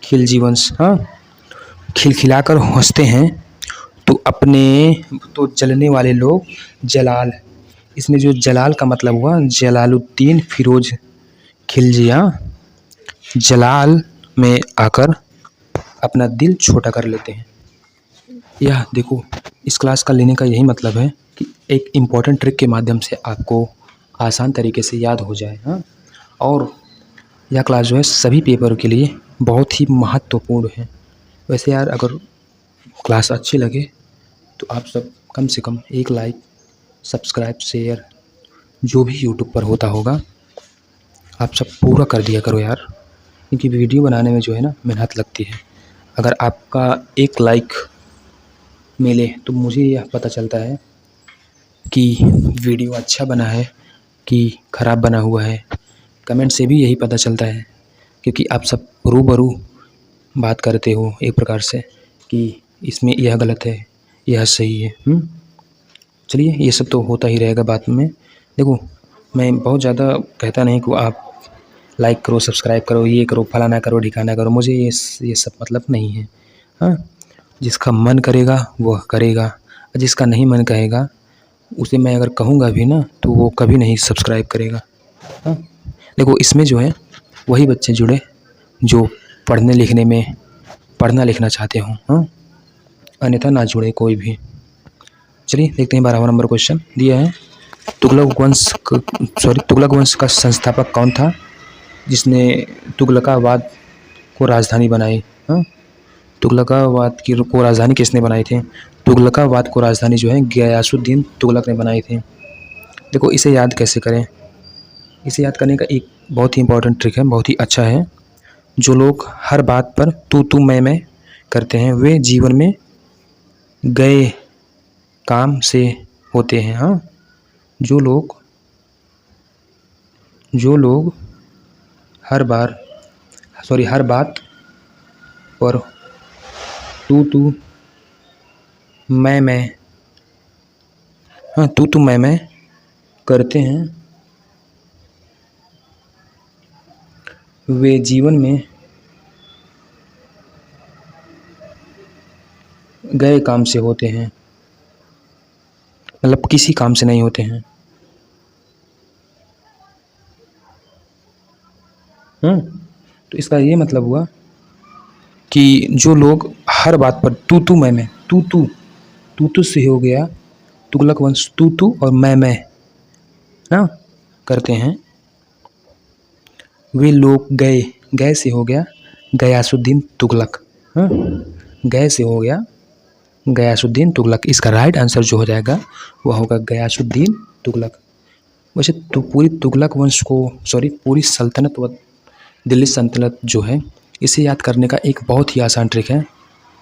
खिलजी वंश, हाँ, खिलखिलाकर हंसते हैं तो अपने तो जलने वाले लोग जलाल। इसमें जो जलाल का मतलब हुआ जलालुद्दीन फिरोज खिलजी, हाँ, जलाल में आकर अपना दिल छोटा कर लेते हैं। यह देखो, इस क्लास का लेने का यही मतलब है कि एक इम्पॉर्टेंट ट्रिक के माध्यम से आपको आसान तरीके से याद हो जाए, हाँ। और यह क्लास जो है सभी पेपरों के लिए बहुत ही महत्वपूर्ण है। वैसे यार, अगर क्लास अच्छी लगे तो आप सब कम से कम एक लाइक, सब्सक्राइब, शेयर जो भी यूट्यूब पर होता होगा आप सब पूरा कर दिया करो यार, क्योंकि वीडियो बनाने में जो है ना मेहनत लगती है। अगर आपका एक लाइक मिले तो मुझे यह पता चलता है कि वीडियो अच्छा बना है कि ख़राब बना हुआ है। कमेंट से भी यही पता चलता है, क्योंकि आप सब रूबरू बात करते हो एक प्रकार से कि इसमें यह गलत है, यह सही है। चलिए, ये सब तो होता ही रहेगा बात में। देखो, मैं बहुत ज़्यादा कहता नहीं कि आप लाइक करो, सब्सक्राइब करो, ये करो, फलाना करो, ढिकाना करो, मुझे ये सब मतलब नहीं है, हाँ। जिसका मन करेगा वह करेगा, और जिसका नहीं मन कहेगा उसे मैं अगर कहूँगा भी ना तो वो कभी नहीं सब्सक्राइब करेगा, हाँ। देखो, इसमें जो है वही बच्चे जुड़े जो पढ़ने लिखने में पढ़ना लिखना चाहते हों, हाँ, अन्यथा ना जुड़े कोई भी। चलिए देखते हैं 12वां नंबर क्वेश्चन दिया है। तुगलक वंश का संस्थापक कौन था जिसने तुगलकाबाद को राजधानी बनाई, हाँ। तुगलकाबाद की को राजधानी किसने बनाई थी? तुगलकाबाद को राजधानी जो है गयासुद्दीन तुगलक ने बनाई थी। देखो, इसे याद कैसे करें? इसे याद करने का एक बहुत ही इंपॉर्टेंट ट्रिक है, बहुत ही अच्छा है। जो लोग हर बात पर तू मैं करते हैं वे जीवन में गए काम से होते हैं, हाँ। जो लोग हर बात पर तू मैं, हाँ, तू मैं करते हैं वे जीवन में गए काम से होते हैं, मतलब किसी काम से नहीं होते हैं, तो इसका ये मतलब हुआ कि जो लोग हर बात पर तू मैं तू से हो गया तुगलक वंश, तू और मैं, हाँ, करते हैं वे लोग गए से हो गया गयासुद्दीन तुगलक, हाँ, गए से हो गया गयासुद्दीन तुगलक। इसका राइट आंसर जो हो जाएगा वह होगा गयासुद्दीन तुगलक। वैसे तो पूरी सल्तनत व दिल्ली सल्तनत जो है इसे याद करने का एक बहुत ही आसान ट्रिक है,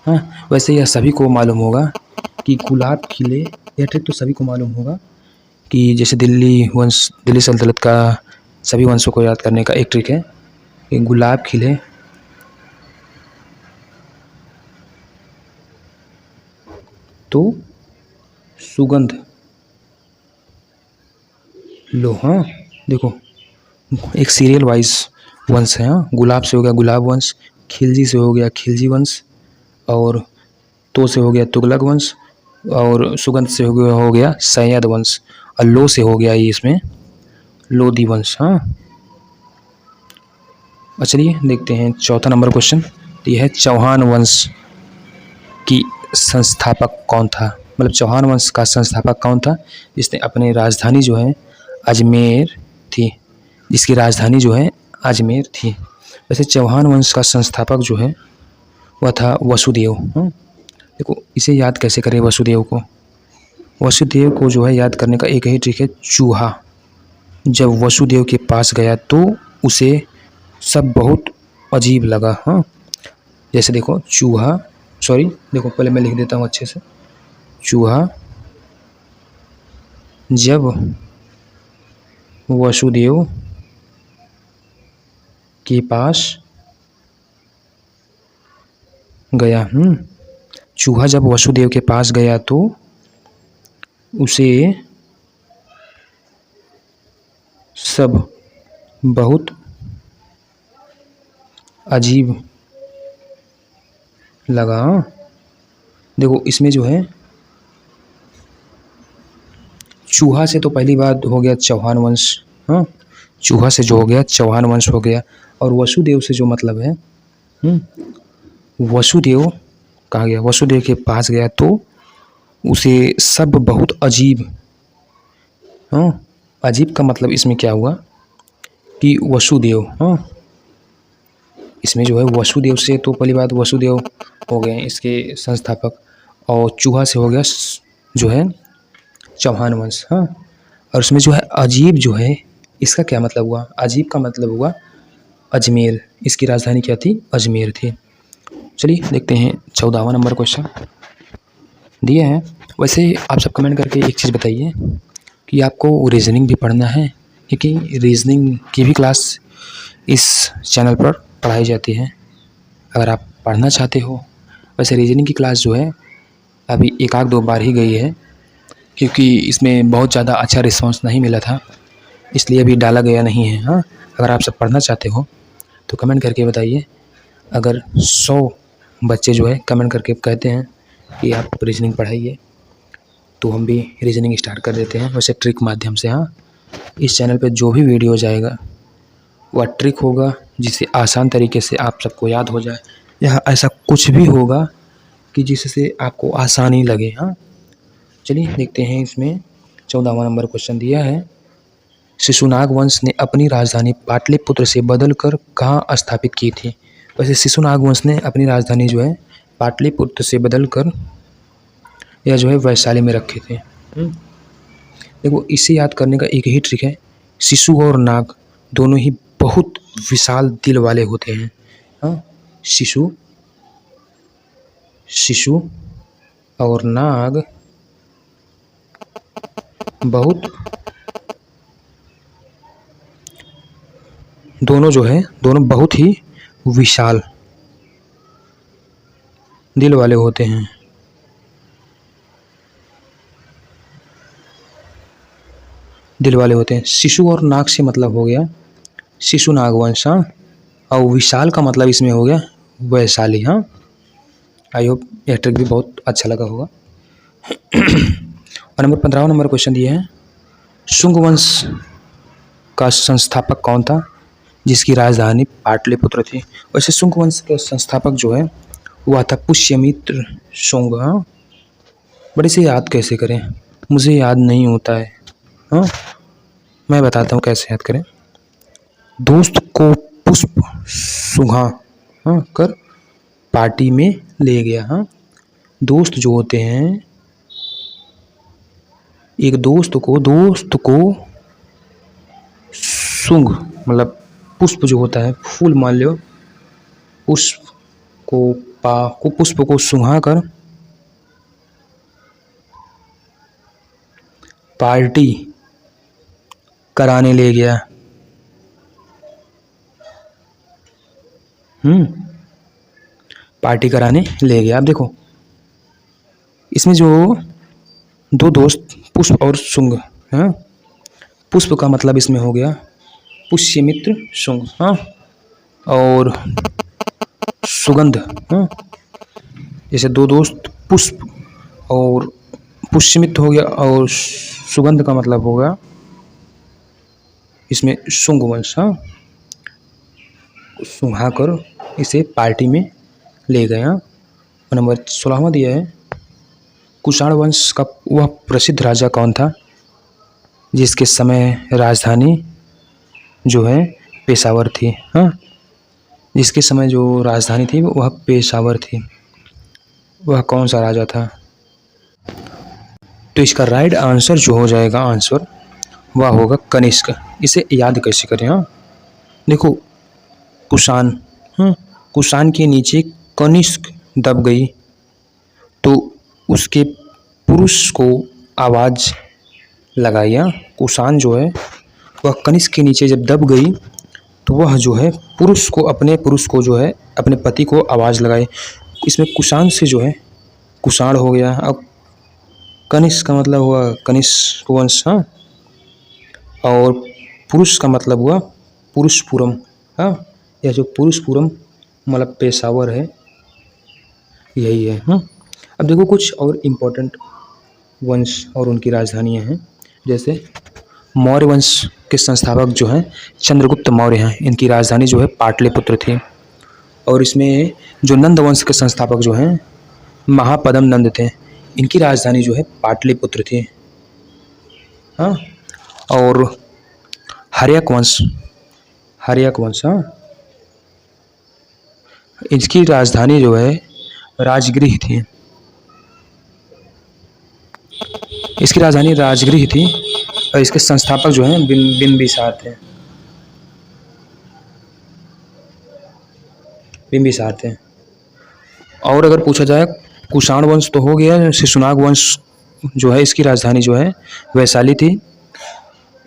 हाँ। वैसे यह सभी को मालूम होगा कि गुलाब खिले, यह ट्रिक तो सभी को मालूम होगा कि जैसे दिल्ली सल्तनत का सभी वंशों को याद करने का एक ट्रिक है कि गुलाब खिले तो सुगंध लो, हाँ। देखो, एक सीरियल वाइज वंश है, हाँ। गुलाब से हो गया गुलाब वंश, खिलजी से हो गया खिलजी वंश, और तो से हो गया तुगलक वंश, और सुगंध से हो गया सैयद वंश, और लो से हो गया ये इसमें लोधी वंश, हाँ। और चलिए देखते हैं चौथा नंबर क्वेश्चन। ये है चौहान वंश की संस्थापक कौन था? मतलब चौहान वंश का संस्थापक कौन था जिसने अपनी राजधानी जो है अजमेर थी, जिसकी राजधानी जो है अजमेर थी। वैसे चौहान वंश का संस्थापक जो है वह था वसुदेव, हाँ। देखो, इसे याद कैसे करें वसुदेव को जो है याद करने का एक ही ट्रिक है, चूहा जब वसुदेव के पास गया तो उसे सब बहुत अजीब लगा, हाँ। जैसे देखो, देखो पहले मैं लिख देता हूँ अच्छे से। चूहा जब वसुदेव के पास गया, चूहा जब वसुदेव के पास गया तो उसे सब बहुत अजीब लगा। देखो इसमें जो है चूहा से तो पहली बात हो गया चौहान वंश। हाँ, चूहा से जो हो गया चौहान वंश हो गया। और वसुदेव से जो मतलब है, वसुदेव कहाँ गया, वसुदेव के पास गया तो उसे सब बहुत अजीब। हाँ, अजीब का मतलब इसमें क्या हुआ कि वसुदेव, हाँ, इसमें जो है वसुदेव से तो पहली बात वसुदेव हो गए इसके संस्थापक, और चूहा से हो गया जो है चौहान वंश। हाँ, और उसमें जो है अजीब जो है इसका क्या मतलब हुआ, अजीब का मतलब हुआ अजमेर। इसकी राजधानी क्या थी, अजमेर थी। चलिए देखते हैं 14वां नंबर क्वेश्चन दिया है। वैसे आप सब कमेंट करके एक चीज़ बताइए कि आपको रीजनिंग भी पढ़ना है, क्योंकि रीजनिंग की भी क्लास इस चैनल पर पढ़ाई जाती है अगर आप पढ़ना चाहते हो। वैसे रीजनिंग की क्लास जो है अभी एक आध दो बार ही गई है, क्योंकि इसमें बहुत ज़्यादा अच्छा रिस्पांस नहीं मिला था, इसलिए अभी डाला गया नहीं है। हाँ, अगर आप सब पढ़ना चाहते हो तो कमेंट करके बताइए। अगर 100 बच्चे जो है कमेंट करके कहते हैं कि आप रीजनिंग पढ़ाइए तो हम भी रीजनिंग स्टार्ट कर देते हैं, वैसे ट्रिक माध्यम से। हाँ, इस चैनल पे जो भी वीडियो जाएगा वह ट्रिक होगा जिससे आसान तरीके से आप सबको याद हो जाए, या ऐसा कुछ भी होगा कि जिससे आपको आसानी लगे। हाँ, चलिए देखते हैं। इसमें 14वां नंबर क्वेश्चन दिया है, शिशुनाग वंश ने अपनी राजधानी पाटलिपुत्र से बदलकर कहाँ स्थापित की थी। वैसे शिशुनाग वंश ने अपनी राजधानी जो है पाटलिपुत्र से बदलकर या जो है वैशाली में रखे थे। देखो इसे याद करने का एक ही ट्रिक है, शिशु और नाग दोनों ही बहुत विशाल दिल वाले होते हैं। हाँ, शिशु शिशु और नाग बहुत, दोनों जो है दोनों बहुत ही विशाल दिल वाले होते हैं। दिल वाले होते हैं। शिशु और नाग से मतलब हो गया शिशु नागवंश। हाँ, और विशाल का मतलब इसमें हो गया वैशाली। हाँ, आई होप यह ट्रिक भी बहुत अच्छा लगा होगा। और नंबर 15वां नंबर क्वेश्चन दिया है, शुंग वंश का संस्थापक कौन था जिसकी राजधानी पाटलिपुत्र थी। वैसे शुंग वंश के संस्थापक जो है वह था पुष्यमित्र शुंग। हाँ, बड़े से याद कैसे करें, मुझे याद नहीं होता है। हाँ, मैं बताता हूँ कैसे याद करें। दोस्त को पुष्प सुंघा, हाँ, कर पार्टी में ले गया। हाँ, दोस्त जो होते हैं, एक दोस्त को सुंघ मतलब पुष्प जो होता है, फूल मान लो, पुष्प पुष्प को सुंघा कर पार्टी कराने ले गया। पार्टी कराने ले गया। अब देखो इसमें जो दो दोस्त पुष्प और शुंग, हाँ, पुष्प का मतलब इसमें हो गया पुष्यमित्र शुंग। हाँ, और सुगंध, हाँ, जैसे दो दोस्त पुष्प और पुष्यमित्र हो गया, और सुगंध का मतलब होगा इसमें शुंग वंश। हाँ, सुंघा कर इसे पार्टी में ले गया। नंबर 16वां दिया है, कुषाण वंश का वह प्रसिद्ध राजा कौन था जिसके समय राजधानी जो है पेशावर थी। हाँ, जिसके समय जो राजधानी थी वह पेशावर थी, वह कौन सा राजा था। तो इसका राइट आंसर जो हो जाएगा, आंसर वह होगा कनिष्क। इसे याद कैसे करें। हाँ, देखो कुषाण, कुषाण के नीचे कनिष्क दब गई तो उसके पुरुष को आवाज़ लगाई। कुषाण जो है वह कनिष्क के नीचे जब दब गई तो वह जो है पुरुष को जो है अपने पति को आवाज़ लगाए। इसमें कुषाण से जो है कुषाण हो गया। अब कनिष्क का मतलब हुआ कनिष्क वंश। हाँ, और पुरुष का मतलब हुआ पुरुषपुरम। हाँ, यह जो पुरुषपुरम मतलब पेशावर है, यही है। अब देखो कुछ और इम्पोर्टेंट वंश और उनकी राजधानियाँ हैं। जैसे मौर्य वंश के संस्थापक जो हैं चंद्रगुप्त मौर्य हैं, इनकी राजधानी जो है पाटलिपुत्र थी। और इसमें जो नंद वंश के संस्थापक जो हैं महापद्म नंद थे, इनकी राजधानी जो है पाटलिपुत्र थी। हाँ, और हर्यक वंश, हाँ, इसकी राजधानी जो है राजगृह थी। इसकी राजधानी राजगृह थी और इसके संस्थापक जो हैं बिंबिसार थे। बिंबिसार थे। और अगर पूछा जाए कुषाण वंश तो हो गया, शिशुनाग वंश जो है इसकी राजधानी जो है वैशाली थी।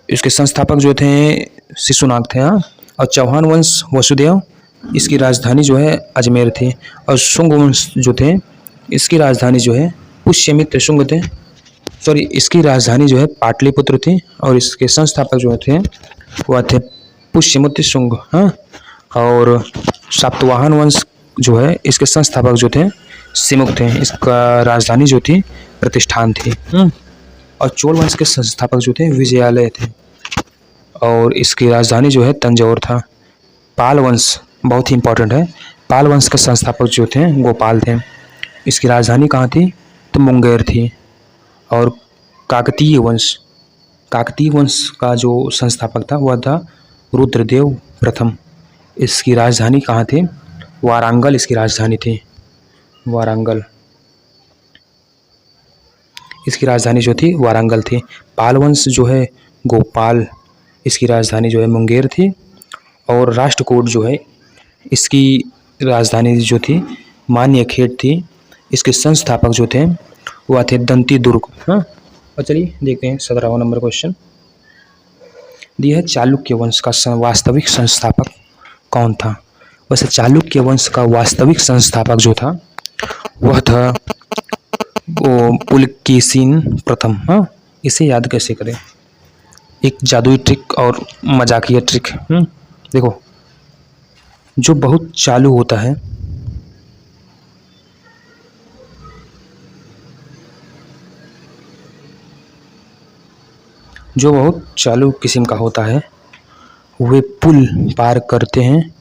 इसके संस्थापक जो थे शिशुनाग थे। हाँ, और चौहान वंश वसुदेव, इसकी राजधानी जो है अजमेर थी। और शुंग वंश जो थे इसकी राजधानी जो है पुष्यमित्र शुंग थे। सॉरी, इसकी राजधानी जो है पाटलिपुत्र थी और इसके संस्थापक जो थे वह थे पुष्यमित्र शुंग। हाँ, और सातवाहन वंश जो है इसके संस्थापक जो थे सिमुक थे। इसका राजधानी जो थी प्रतिष्ठान थी। और चोल वंश के संस्थापक जो थे विजयालय थे और इसकी राजधानी जो है तंजौर था। पाल वंश बहुत ही इंपॉर्टेंट है। पाल वंश के संस्थापक जो थे गोपाल थे। इसकी राजधानी कहाँ थी? तो मुंगेर थी। और काकतीय वंश का जो संस्थापक था वह था रुद्रदेव प्रथम। इसकी राजधानी कहाँ थी? वारंगल इसकी राजधानी थी। वारंगल इसकी राजधानी जो थी वारंगल थी। पाल वंश जो है गोपाल, इसकी राजधानी जो है मुंगेर थी। और राष्ट्रकूट जो है इसकी राजधानी जो थी मान्यखेड़ थी। इसके संस्थापक जो थे वह थे दंती दुर्ग। हाँ, और चलिए देखते हैं 17वां नंबर क्वेश्चन दिया है, चालुक्य वंश का वास्तविक संस्थापक कौन था? वैसे चालुक्य वंश का वास्तविक संस्थापक जो था वह था वो पुलकेशिन प्रथम। हाँ, इसे याद कैसे करें? एक जादुई ट्रिक और मजाकिया ट्रिक। देखो, जो बहुत चालू होता है जो बहुत चालू किस्म का होता है वे पुल पार करते हैं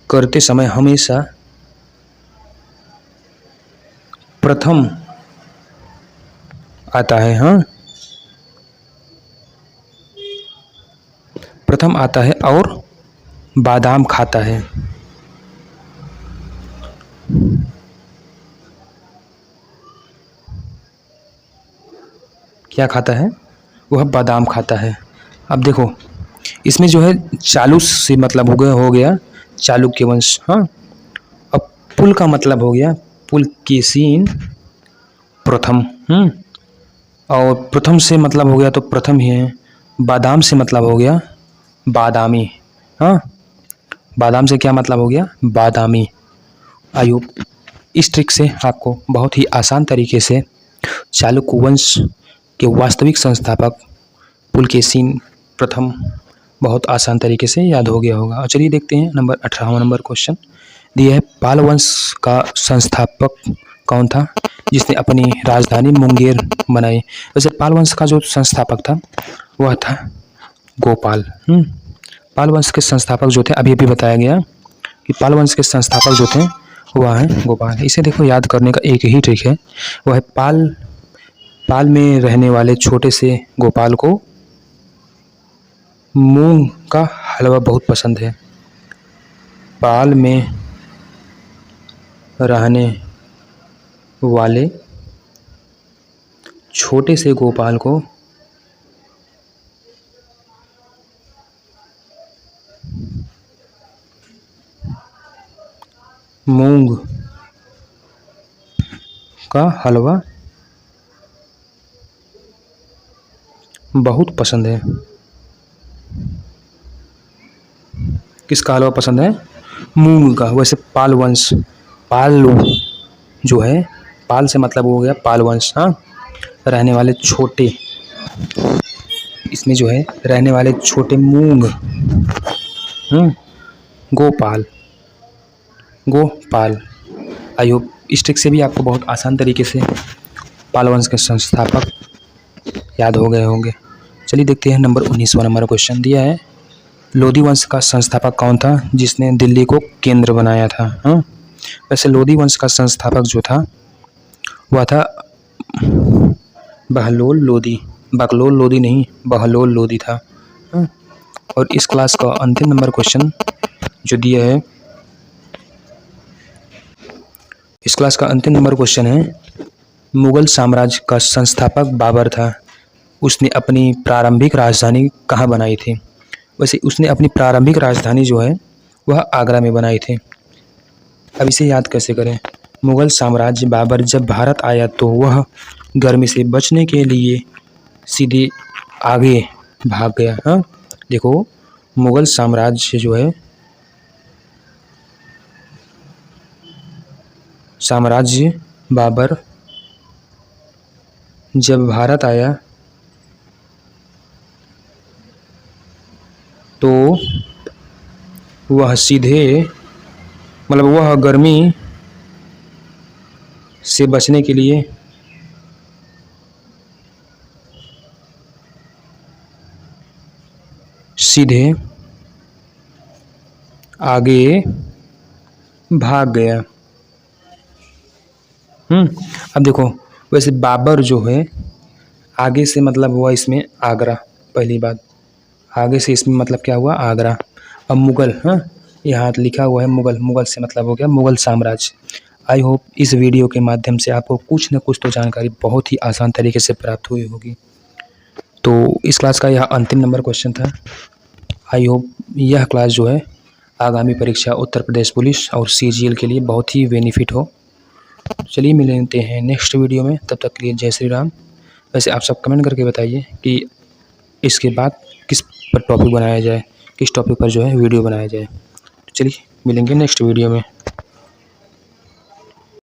करते समय हमेशा प्रथम आता है। हाँ, प्रथम आता है और बादाम खाता है। क्या खाता है? वह बादाम खाता है। अब देखो, इसमें जो है चालू से मतलब हो गया चालुक्य वंश। हाँ, अब पुल का मतलब हो गया पुलकेशिन प्रथम। और प्रथम से मतलब हो गया तो प्रथम ही है। बादाम से मतलब हो गया बादामी। हाँ, बादाम से क्या मतलब हो गया? बादामी। आई होप इस ट्रिक से आपको बहुत ही आसान तरीके से चालुक्य वंश के वास्तविक संस्थापक पुलकेशिन प्रथम बहुत आसान तरीके से याद हो गया होगा। और चलिए देखते हैं 18वां नंबर क्वेश्चन दिया है, पाल वंश का संस्थापक कौन था जिसने अपनी राजधानी मुंगेर बनाई? वैसे पाल वंश का जो संस्थापक था वह था गोपाल। पाल वंश के संस्थापक जो थे अभी बताया गया कि पाल वंश के संस्थापक जो थे वह है गोपाल। इसे देखो याद करने का एक ही ट्रिक है, वह है पाल में रहने वाले छोटे से गोपाल को मूंग का हलवा बहुत पसंद है। पाल में रहने वाले छोटे से गोपाल को मूंग का हलवा बहुत पसंद है। किसका हलवा पसंद है? मूंग का। वैसे पाल जो है पाल से मतलब हो गया पाल वंश, हाँ, रहने वाले छोटे, इसमें जो है रहने वाले छोटे मूंग, गोपाल, गोपाल। आई होप इस ट्रिक से भी आपको बहुत आसान तरीके से पाल वंश के संस्थापक याद हो गए होंगे। चलिए देखते हैं नंबर 19वां नंबर क्वेश्चन दिया है, लोधी वंश का संस्थापक कौन था जिसने दिल्ली को केंद्र बनाया था? हाँ, वैसे लोधी वंश का संस्थापक जो था वह था बहलोल लोधी, बकलोल लोधी नहीं, बहलोल लोधी था। हाँ? और इस क्लास का अंतिम नंबर क्वेश्चन जो दिया है, इस क्लास का अंतिम नंबर क्वेश्चन है, मुगल साम्राज्य का संस्थापक बाबर था, उसने अपनी प्रारंभिक राजधानी कहाँ बनाई थी? वैसे उसने अपनी प्रारंभिक राजधानी जो है वह आगरा में बनाई थी। अब इसे याद कैसे करें? मुगल साम्राज्य बाबर जब भारत आया तो वह गर्मी से बचने के लिए सीधे आगे भाग गया। हाँ, देखो मुगल साम्राज्य जो है, साम्राज्य बाबर जब भारत आया तो वह सीधे मतलब वह गर्मी से बचने के लिए सीधे आगे भाग गया। अब देखो वैसे बाबर जो है आगे से मतलब हुआ इसमें आगरा, पहली बात आगे से इसमें मतलब क्या हुआ? आगरा। अब मुगल, हाँ, यहाँ लिखा हुआ है मुगल, मुगल से मतलब हो गया मुगल साम्राज्य। आई होप इस वीडियो के माध्यम से आपको कुछ न कुछ तो जानकारी बहुत ही आसान तरीके से प्राप्त हुई होगी। तो इस क्लास का यह अंतिम नंबर क्वेश्चन था। आई होप यह क्लास जो है आगामी परीक्षा उत्तर प्रदेश पुलिस और CGL के लिए बहुत ही बेनिफिट हो। चलिए मिलते हैं नेक्स्ट वीडियो में, तब तक के लिए जय श्री राम। वैसे आप सब कमेंट करके बताइए कि इसके बाद किस पर टॉपिक बनाया जाए, किस टॉपिक पर जो है वीडियो बनाया जाए। चलिए मिलेंगे नेक्स्ट वीडियो में।